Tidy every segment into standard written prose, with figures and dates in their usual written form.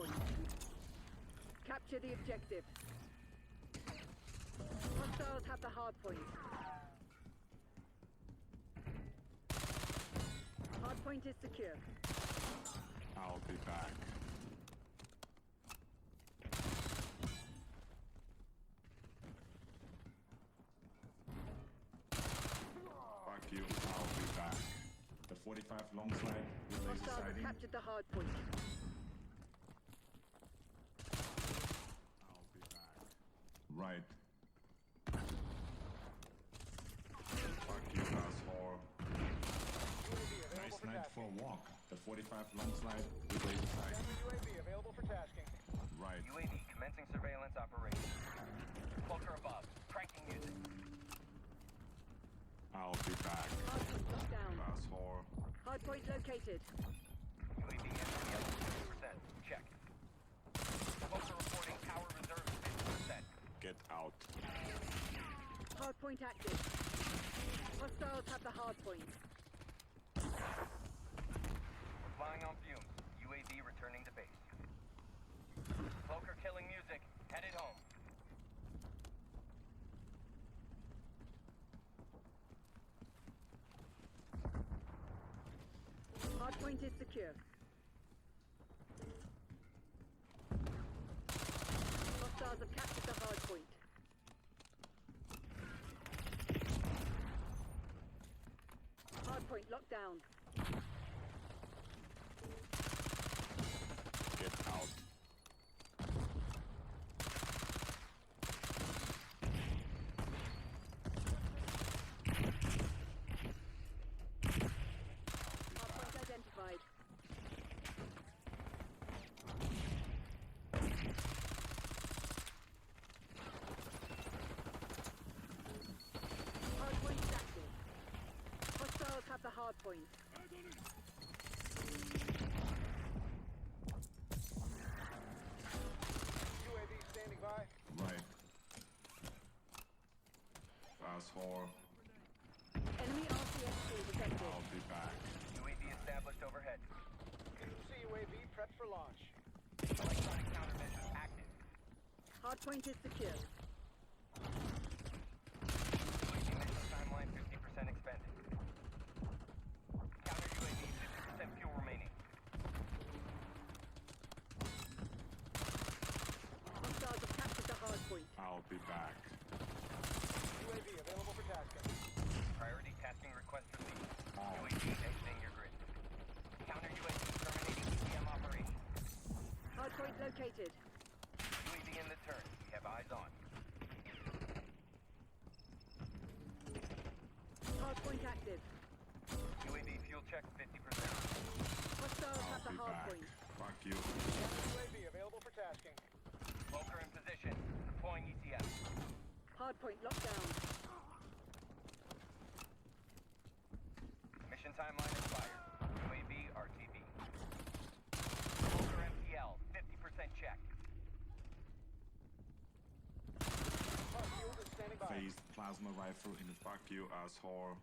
point. Capture the objective. Hostiles have the hard point. Hard point is secure. I'll be back. Fuck you, I'll be back. The 45 long slide with laser Hostiles have sighting. captured the hard point. I'll be back. Right. Fuck you, asshole. Nice night for a walk. The 45 long slide with laser sighting. UAV available for tasking. Right. UAV commencing surveillance operation. Cloaker above. Cranking music. I'll be back. Hard point locked down. Asshole. Hard point located. UAV MCL 50%. Check. Cloaker reporting power reserve 50%. Get out. Hard point active. Hostiles have the hard point. We're flying on fumes. UAV returning to base. Cloaker killing music. Headed home. Hard point is secure. Hostiles have captured the hard point. Hard point locked down. Get out. Hard point identified. Hard point is active. Hostiles have the hard point. UAV standing by. Right. Asshole. Enemy RCXD detected. I'll be back. UAV established overhead. CUAV prepped for launch. Electronic countermeasures active. Hard point is secure. UAV mission timeline 50% expended. Counter UAV 50% fuel remaining. Hostiles have captured the hard point. I'll be back. UAV available for tasking. Priority tasking request received. Oh. UAV exiting your grid. Counter UAV terminating ECM operation. Hard point located. UAV in the turn. We have eyes on. Hard point active. UAV fuel check 50%. Hostiles I'll have the be hard back. point. Fuck you. UAV available for tasking. Cloaker in position. Deploying ECM. Hard point locked down. Mission timeline expired. UAV RTB. Cloaker MTL 50% check. Hard fuel is standing by. Phased plasma rifle in the fuck you, asshole.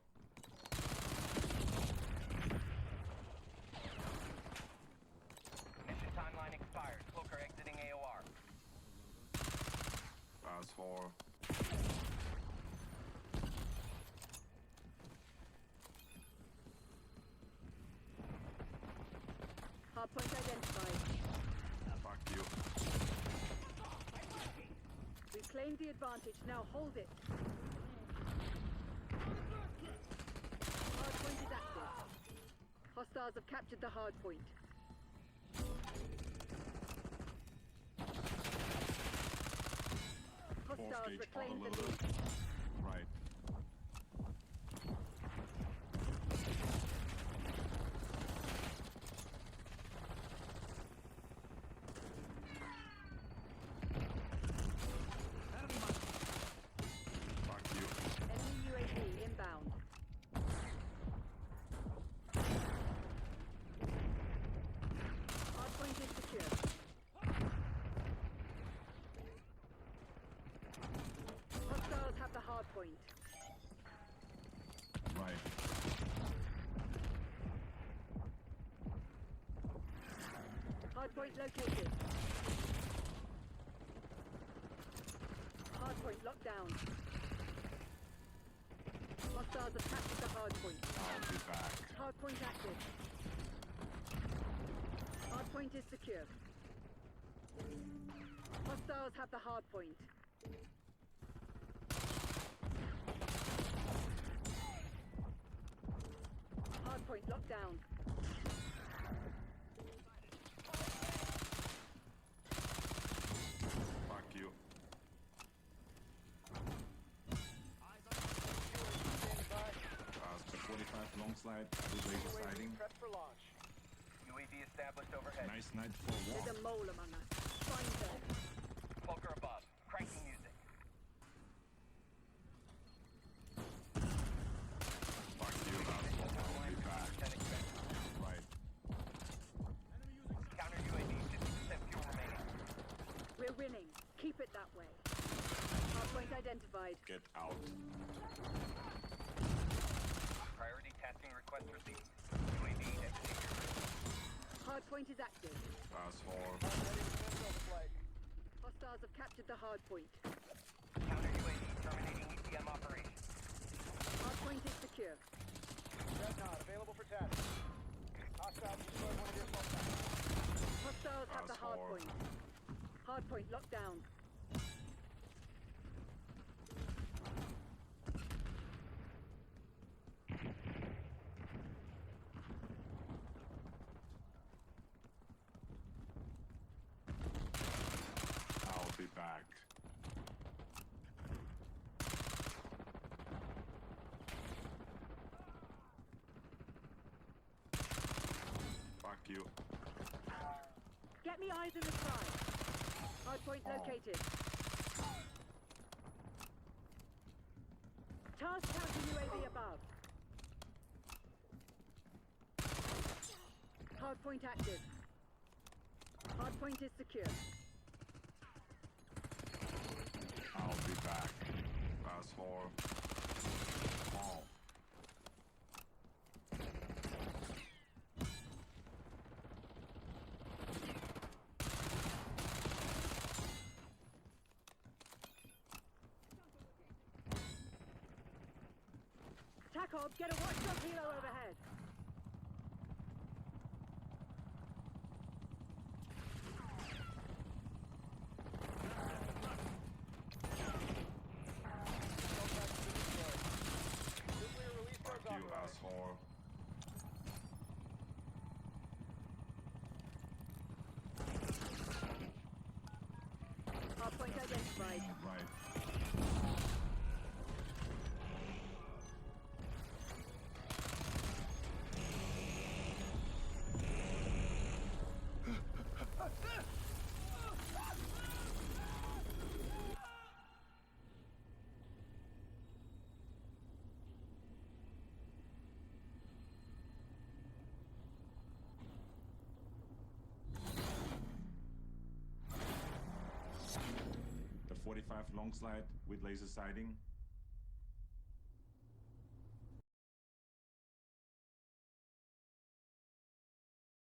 Mission timeline expired. Cloaker exiting AOR. Asshole. Hard point identified. Fuck you. We've claimed the advantage. Now hold it. Hard point is active. Hostiles have captured the hard point. Fourth Hostiles gauge reclaimed the autoloader. lead. Right. Fuck you. Enemy UAV inbound. Hard point is secure. Hostiles have the hard point. Right. Hard point located. Hardpoint active. Hardpoint is secure. Hostiles have the hardpoint. Hardpoint locked down. Fuck you. Standing by. The 45 long slide with laser sighting. UAV prepped for launch. UAV established overhead. Nice night for a walk. There's a mole among us. Find her. Cloaker above. Cranking music. Fuck you, asshole. I'll be back. 10 expected. Right. Counter UAV, 50% fuel remaining. We're winning. Keep it that way. Hardpoint identified. Get out. Priority tasking request received. UAV exiting your mission. Hardpoint is active. Asshole. Ready to commence overflight. Hostiles have captured the hardpoint. Counter UAV terminating ECM operations. Hardpoint is secure. Dreadnought available for tasking. Hostiles destroyed one of your subtypes. Hostiles have the Asshole. hardpoint. Hardpoint locked down. I'll be back. Fuck you. Get me eyes in the sky. Hardpoint located. Task counter UAV above. Hardpoint active. Hardpoint is secure. I'll be back. Asshole. Oh. TACOB, get a watchdog helo overhead. Nuclear release Fuck codes you, authorized. asshole. Hardpoint identified. Right. The 45 long slide with laser sighting.